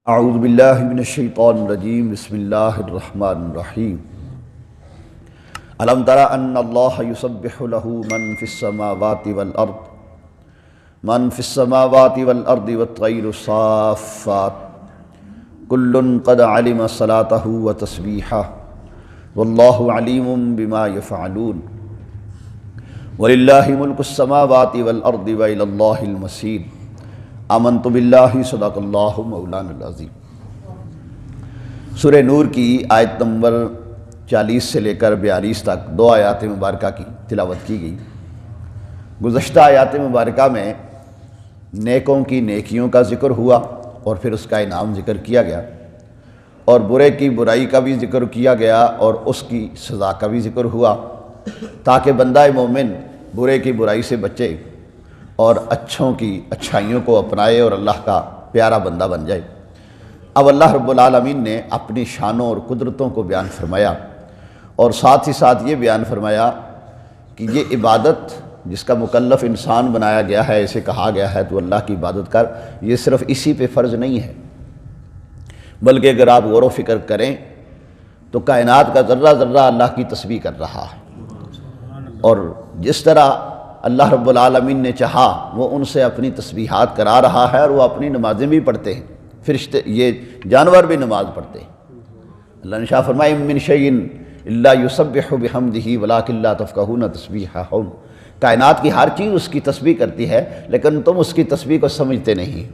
اعوذ باللہ من الشیطان الرجیم بسم اللہ الرحمن الرحیم الم تر ان اللہ یسبح له من فی السماوات والارض والطیر صافات کل قد علم صلاته وتسبیحہ واللہ علیم بما یفعلون وللہ ملک السماوات والارض والی اللہ المصیر آمنت باللہ صدق اللہ مولانا العظیم۔ سورہ نور کی آیت نمبر 40 سے لے کر 42 تک 2 آیات مبارکہ کی تلاوت کی گئی۔ گزشتہ آیات مبارکہ میں نیکوں کی نیکیوں کا ذکر ہوا اور پھر اس کا انعام ذکر کیا گیا، اور برے کی برائی کا بھی ذکر کیا گیا اور اس کی سزا کا بھی ذکر ہوا، تاکہ بندہ مومن برے کی برائی سے بچے اور اچھوں کی اچھائیوں کو اپنائے اور اللہ کا پیارا بندہ بن جائے۔ اب اللہ رب العالمین نے اپنی شانوں اور قدرتوں کو بیان فرمایا، اور ساتھ ہی ساتھ یہ بیان فرمایا کہ یہ عبادت جس کا مکلف انسان بنایا گیا ہے، اسے کہا گیا ہے تو اللہ کی عبادت کر، یہ صرف اسی پہ فرض نہیں ہے، بلکہ اگر آپ غور و فکر کریں تو کائنات کا ذرہ ذرہ اللہ کی تسبیح کر رہا ہے، اور جس طرح اللہ رب العالمین نے چاہا وہ ان سے اپنی تسبیحات کرا رہا ہے، اور وہ اپنی نمازیں بھی پڑھتے ہیں، فرشتے یہ جانور بھی نماز پڑھتے ہیں۔ اللہ نے شاہ فرمایا من شیء الا یسبح بحمدہ ولکن لا تفقہون تسبیحہم، کائنات کی ہر چیز اس کی تسبیح کرتی ہے لیکن تم اس کی تسبیح کو سمجھتے نہیں۔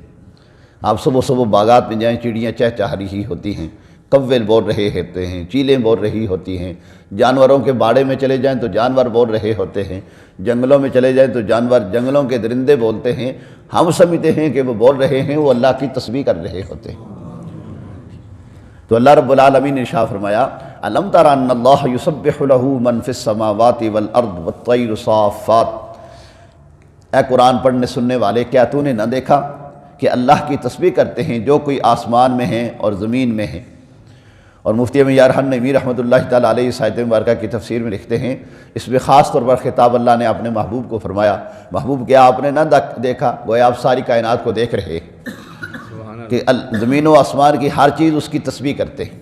آپ صبح صبح باغات میں جائیں، چڑیاں چہچہا رہی ہوتی ہیں، کوے بول رہے ہوتے ہیں، چیلیں بول رہی ہوتی ہیں، جانوروں کے باڑے میں چلے جائیں تو جانور بول رہے ہوتے ہیں، جنگلوں میں چلے جائیں تو جانور جنگلوں کے درندے بولتے ہیں، ہم سمجھتے ہیں کہ وہ بول رہے ہیں، وہ اللہ کی تسبیح کر رہے ہوتے ہیں۔ تو اللہ رب العالمین نے ارشاد فرمایا الم تر ان اللہ یسبح له من فی السماوات والارض والطیر صافات، اے قرآن پڑھنے سننے والے، کیا تو نے نہ دیکھا کہ اللہ کی تسبیح کرتے ہیں جو کوئی آسمان میں ہیں اور زمین میں ہیں۔ اور مفتی احمد یار نعیمی رحمۃ اللہ تعالیٰ علیہ اس آیت مبارکہ کی تفسیر میں لکھتے ہیں، اس میں خاص طور پر خطاب اللہ نے اپنے محبوب کو فرمایا، محبوب کیا آپ نے نہ دیکھا، گویا آپ ساری کائنات کو دیکھ رہے کہ زمین و آسمان کی ہر چیز اس کی تسبیح کرتے ہیں۔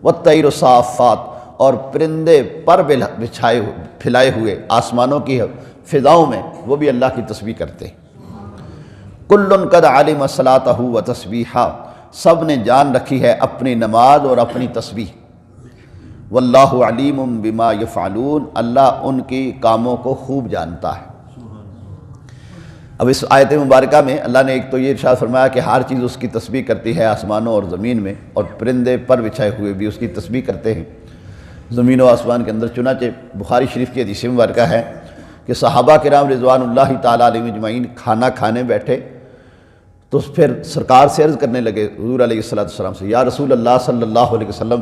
والطیر صافات، اور پرندے پر بچھائے پھیلائے ہوئے آسمانوں کی فضاؤں میں وہ بھی اللہ کی تسبیح کرتے ہیں۔ کل قد علم صلاتہ و تسبیحہ، سب نے جان رکھی ہے اپنی نماز اور اپنی تسبیح۔ واللہ علیم بما یفعلون، اللہ ان کی کاموں کو خوب جانتا ہے۔ اب اس آیت مبارکہ میں اللہ نے ایک تو یہ ارشاد فرمایا کہ ہر چیز اس کی تسبیح کرتی ہے آسمانوں اور زمین میں، اور پرندے پر بچھائے ہوئے بھی اس کی تسبیح کرتے ہیں زمین و آسمان کے اندر۔ چنانچہ بخاری شریف کی حدیث مبارکہ ہے کہ صحابہ کرام رضوان اللہ تعالیٰ علیہم اجمعین کھانا کھانے بیٹھے تو پھر سرکار سے عرض کرنے لگے حضور علیہ السلام سے، یا رسول اللہ صلی اللہ علیہ وسلم،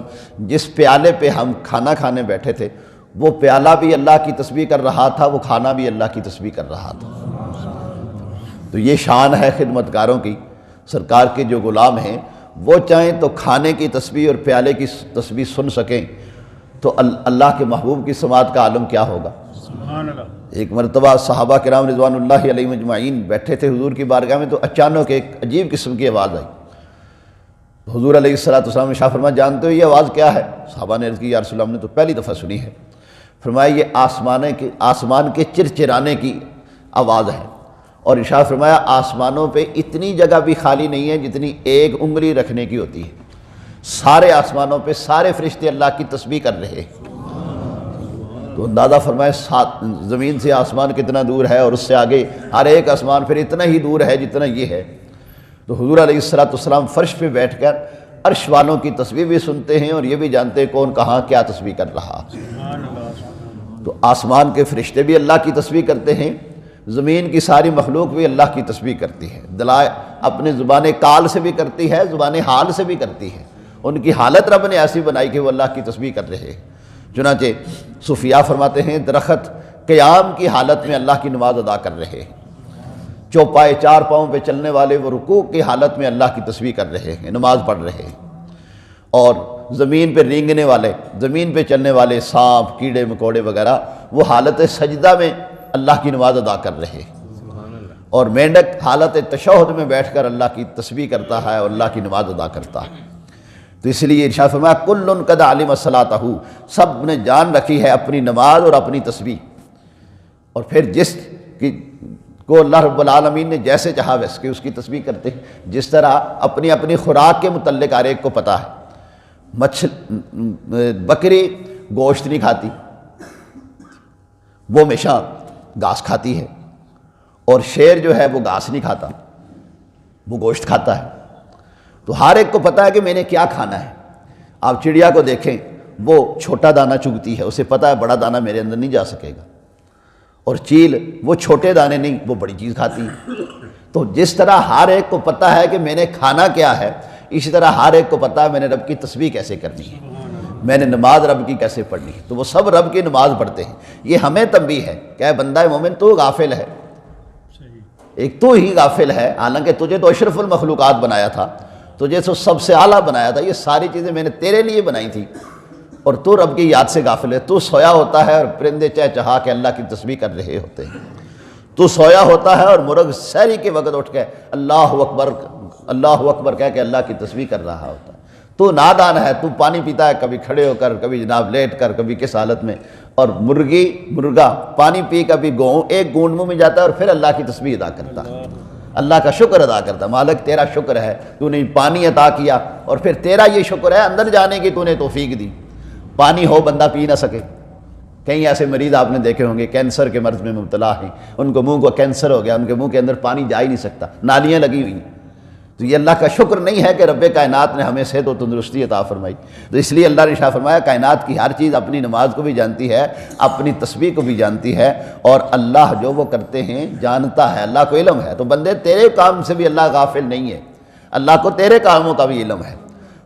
جس پیالے پہ ہم کھانا کھانے بیٹھے تھے وہ پیالہ بھی اللہ کی تسبیح کر رہا تھا، وہ کھانا بھی اللہ کی تسبیح کر رہا تھا۔ تو یہ شان ہے خدمتگاروں کی، سرکار کے جو غلام ہیں وہ چاہیں تو کھانے کی تسبیح اور پیالے کی تسبیح سن سکیں تو اللہ کے محبوب کی سماعت کا عالم کیا ہوگا۔ سبحان اللہ۔ ایک مرتبہ صحابہ کرام رضوان اللہ علیہم اجمعین بیٹھے تھے حضور کی بارگاہ میں، تو اچانک ایک عجیب قسم کی آواز آئی۔ حضور علیہ السلام نے شاہ فرمایا جانتے ہو یہ آواز کیا ہے؟ صحابہ نے عرض کی یا رسول اللہ، ہم نے تو پہلی دفعہ سنی ہے۔ فرمایا یہ آسمان کے چرچرانے کی آواز ہے، اور ارشاد فرمایا آسمانوں پہ اتنی جگہ بھی خالی نہیں ہے جتنی ایک انگلی رکھنے کی ہوتی ہے، سارے آسمانوں پہ سارے فرشتے اللہ کی تسبیح کر رہے ہیں۔ تو اندازہ فرمائے زمین سے آسمان کتنا دور ہے، اور اس سے آگے ہر ایک آسمان پھر اتنا ہی دور ہے جتنا یہ ہے۔ تو حضور علیہ السلام فرش پہ بیٹھ کر عرش والوں کی تسبیح بھی سنتے ہیں اور یہ بھی جانتے ہیں کون کہاں کیا تسبیح کر رہا۔ تو آسمان کے فرشتے بھی اللہ کی تسبیح کرتے ہیں، زمین کی ساری مخلوق بھی اللہ کی تسبیح کرتی ہے، دلائے اپنے زبان کال سے بھی کرتی ہے، زبان حال سے بھی کرتی ہے، ان کی حالت رب نے ایسی بنائی کہ وہ اللہ کی تسبیح کر رہے ہیں۔ چنانچہ صوفیاء فرماتے ہیں درخت قیام کی حالت میں اللہ کی نماز ادا کر رہے ہیں، چوپائے 4 پاؤں پہ چلنے والے وہ رکوع کی حالت میں اللہ کی تسبیح کر رہے ہیں، نماز پڑھ رہے ہیں، اور زمین پہ رینگنے والے، زمین پہ چلنے والے سانپ کیڑے مکوڑے وغیرہ وہ حالت سجدہ میں اللہ کی نماز ادا کر رہے ہیں۔ اور مینڈک حالت تشہد میں بیٹھ کر اللہ کی تسبیح کرتا ہے اور اللہ کی نماز ادا کرتا ہے۔ تو اس لیے ارشاد فرمایا کل قد علم صلاتہ، سب نے جان رکھی ہے اپنی نماز اور اپنی تسبیح۔ اور پھر جس کو اللہ رب العالمین نے جیسے چاہا ویسے کہ اس کی تسبیح کرتے ہیں، جس طرح اپنی اپنی خوراک کے متعلق ہر ایک کو پتہ ہے۔ بکری گوشت نہیں کھاتی، وہ ہمیشہ گھاس کھاتی ہے، اور شیر جو ہے وہ گھاس نہیں کھاتا، وہ گوشت کھاتا ہے۔ تو ہر ایک کو پتہ ہے کہ میں نے کیا کھانا ہے۔ آپ چڑیا کو دیکھیں، وہ چھوٹا دانہ چگتی ہے، اسے پتہ ہے بڑا دانہ میرے اندر نہیں جا سکے گا، اور چیل وہ چھوٹے دانے نہیں، وہ بڑی چیز کھاتی ہے۔ تو جس طرح ہر ایک کو پتہ ہے کہ میں نے کھانا کیا ہے، اسی طرح ہر ایک کو پتہ ہے میں نے رب کی تسبیح کیسے کرنی ہے، میں نے نماز رب کی کیسے پڑھنی ہے۔ تو وہ سب رب کی نماز پڑھتے ہیں۔ یہ ہمیں تنبیہ ہے کہ اے بندہ مومن تو غافل ہے، ایک تو ہی غافل ہے، حالانکہ تجھے تو اشرف المخلوقات بنایا تھا، تجھے تو سب سے اعلیٰ بنایا تھا، یہ ساری چیزیں میں نے تیرے لیے بنائی تھی، اور تو رب کی یاد سے غافل ہے۔ تو سویا ہوتا ہے اور پرندے چہچہا کے اللہ کی تسبیح کر رہے ہوتے ہیں، تو سویا ہوتا ہے اور مرغ سحری کے وقت اٹھ کے اللہ اکبر اللہ اکبر کہہ کے اللہ کی تسبیح کر رہا ہوتا ہے۔ تو نادان ہے، تو پانی پیتا ہے کبھی کھڑے ہو کر، کبھی جناب لیٹ کر، کبھی کس حالت میں، اور مرغا پانی پی کبھی ایک گونڈ منہ میں جاتا ہے اور پھر اللہ کی تسبیح ادا کرتا ہے، اللہ کا شکر ادا کرتا ہے۔ مالک تیرا شکر ہے، تو نے پانی عطا کیا، اور پھر تیرا یہ شکر ہے اندر جانے کی تو نے توفیق دی۔ پانی ہو بندہ پی نہ سکے، کئی ایسے مریض آپ نے دیکھے ہوں گے کینسر کے مرض میں مبتلا ہیں، ان کو منہ کو کینسر ہو گیا، ان کے منہ کے اندر پانی جا ہی نہیں سکتا، نالیاں لگی ہوئی ہیں۔ تو یہ اللہ کا شکر نہیں ہے کہ رب کائنات نے ہمیں صحت و تندرستی عطا فرمائی۔ تو اس لیے اللہ نے شاہ فرمایا کائنات کی ہر چیز اپنی نماز کو بھی جانتی ہے، اپنی تسبیح کو بھی جانتی ہے، اور اللہ جو وہ کرتے ہیں جانتا ہے، اللہ کو علم ہے۔ تو بندے تیرے کام سے بھی اللہ غافل نہیں ہے، اللہ کو تیرے کاموں کا بھی علم ہے۔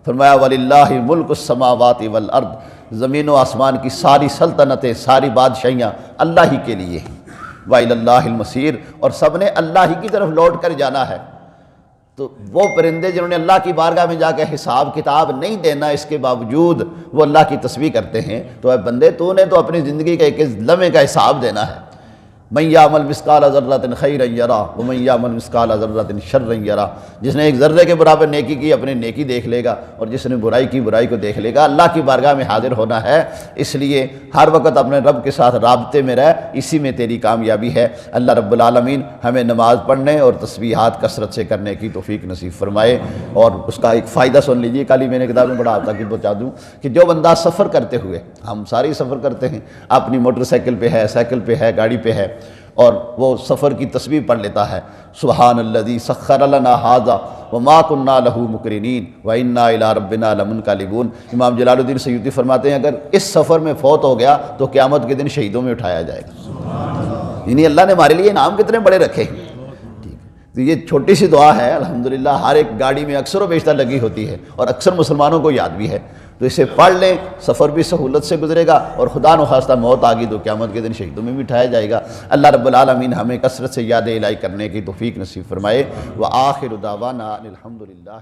فرمایا وَلِلَّهِ مُلْكُ السَّمَاوَاتِ وَالْأَرْضِ، زمین و آسمان کی ساری سلطنتیں، ساری بادشاہیاں اللہ ہی کے لیے ہیں۔ وَإِلَى اللَّهِ الْمَصِيرُ، اور سب نے اللہ ہی کی طرف لوٹ کر جانا ہے۔ تو وہ پرندے جنہوں نے اللہ کی بارگاہ میں جا کے حساب کتاب نہیں دینا، اس کے باوجود وہ اللہ کی تسبیح کرتے ہیں، تو اے بندے تو نے تو اپنی زندگی کا ایک لمحے کا حساب دینا ہے۔ من یعمل مثقال ذرۃ خیرا یرہ ومن یعمل مثقال ذرۃ شرا یرہ، جس نے ایک ذرے کے برابر نیکی کی اپنی نیکی دیکھ لے گا، اور جس نے برائی کی برائی کو دیکھ لے گا۔ اللہ کی بارگاہ میں حاضر ہونا ہے، اس لیے ہر وقت اپنے رب کے ساتھ رابطے میں رہ، اسی میں تیری کامیابی ہے۔ اللہ رب العالمین ہمیں نماز پڑھنے اور تسبیحات کثرت سے کرنے کی توفیق نصیب فرمائے۔ اور اس کا ایک فائدہ سن لیجیے، کل ہی میں نے کتاب میں پڑھا تھا کہ بتا دوں کہ جو بندہ سفر کرتے ہوئے، ہم سارے سفر کرتے ہیں، اپنی موٹر سائیکل پہ ہے، سائیکل پہ ہے، گاڑی پہ ہے، اور وہ سفر کی تسبیح پڑھ لیتا ہے، سبحان الذی سخر لنا ھذا وما کنا لہ مقرنین وانا الی ربنا لمنقلبون۔ امام جلال الدین سیوطی فرماتے ہیں اگر اس سفر میں فوت ہو گیا تو قیامت کے دن شہیدوں میں اٹھایا جائے گا۔ یعنی اللہ نے ہمارے لیے انعام کتنے بڑے رکھے ہیں۔ تو یہ چھوٹی سی دعا ہے، الحمدللہ ہر ایک گاڑی میں اکثر و بیشتر لگی ہوتی ہے، اور اکثر مسلمانوں کو یاد بھی ہے۔ تو اسے پڑھ لیں، سفر بھی سہولت سے گزرے گا، اور خدا نخواستہ موت آ گئی تو قیامت کے دن شہیدوں میں بھی اٹھایا جائے گا۔ اللہ رب العالمین ہمیں کثرت سے یاد الہی کرنے کی توفیق نصیب فرمائے۔ وآخر دعوانا الحمدللہ۔